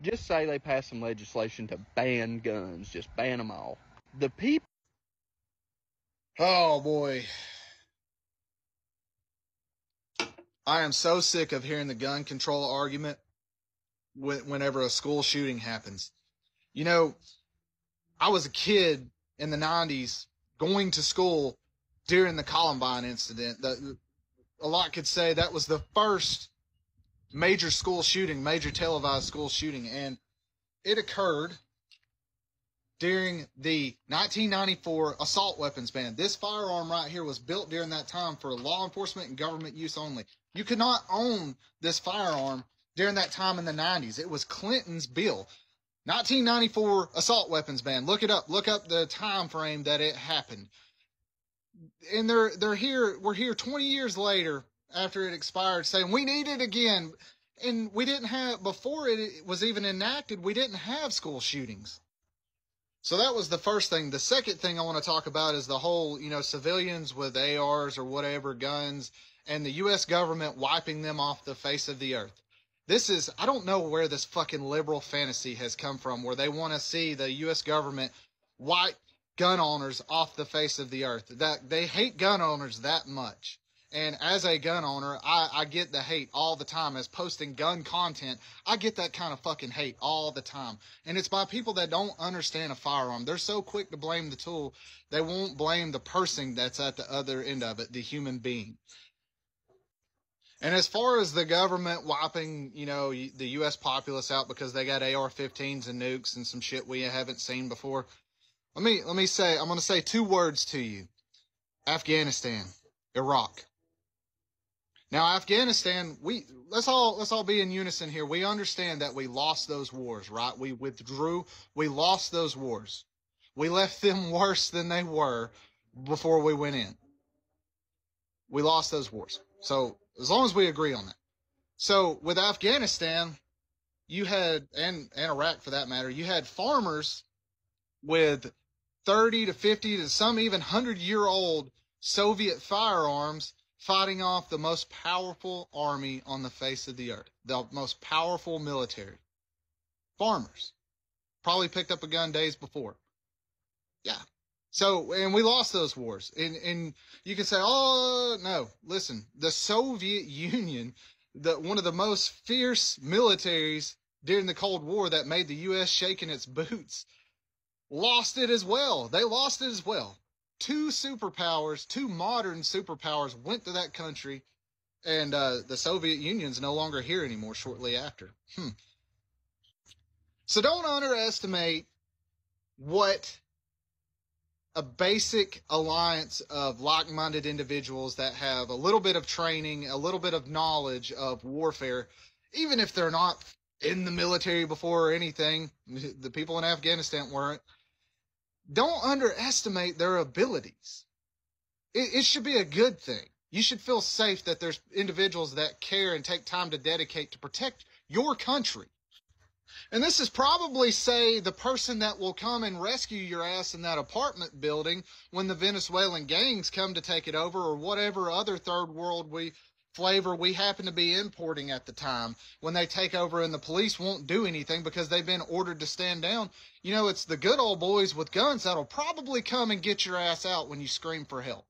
just say they pass some legislation to ban guns, just ban them all. The people. Oh boy. I am so sick of hearing the gun control argument whenever a school shooting happens. You know, I was a kid in the 90s going to school during the Columbine incident. A lot could say that was the first major school shooting, major televised school shooting, and it occurred during the 1994 assault weapons ban. This firearm right here was built during that time for law enforcement and government use only. You could not own this firearm during that time in the 90s. It was Clinton's bill. 1994 assault weapons ban. Look it up. Look up the time frame that it happened. And they're here. We're here 20 years later after it expired saying we need it again. And we didn't have, before it was even enacted, we didn't have school shootings. So that was the first thing. The second thing I want to talk about is the whole, civilians with ARs or whatever, guns, and the U.S. government wiping them off the face of the earth. I don't know where this fucking liberal fantasy has come from, where they want to see the U.S. government wipe gun owners off the face of the earth. That they hate gun owners that much. And as a gun owner, I get the hate all the time. As posting gun content, I get that kind of fucking hate all the time. And it's by people that don't understand a firearm. They're so quick to blame the tool, they won't blame the person that's at the other end of it, the human being. And as far as the government wiping, the U.S. populace out because they got AR-15s and nukes and some shit we haven't seen before, let me say, I'm going to say two words to you. Afghanistan, Iraq. Now, Afghanistan, let's all be in unison here. We understand that we lost those wars, right? We withdrew. We lost those wars. We left them worse than they were before we went in. We lost those wars. So as long as we agree on that. So with Afghanistan, you had, and Iraq for that matter, you had farmers with 30 to 50 to some even 100-year-old Soviet firearms fighting off the most powerful army on the face of the earth, the most powerful military. Farmers. Probably picked up a gun days before. Yeah. So, and we lost those wars. And you can say, oh, no, listen, the Soviet Union, one of the most fierce militaries during the Cold War that made the U.S. shake in its boots, lost it as well. They lost it as well. Two modern superpowers went to that country, and the Soviet Union's no longer here anymore shortly after. So don't underestimate what a basic alliance of like-minded individuals that have a little bit of training, a little bit of knowledge of warfare, even if they're not in the military before or anything, the people in Afghanistan weren't. Don't underestimate their abilities. It should be a good thing. You should feel safe that there's individuals that care and take time to dedicate to protect your country. And this is probably, say, the person that will come and rescue your ass in that apartment building when the Venezuelan gangs come to take it over, or whatever other third world flavor we happen to be importing at the time when they take over, and the police won't do anything because they've been ordered to stand down. It's the good old boys with guns that'll probably come and get your ass out when you scream for help.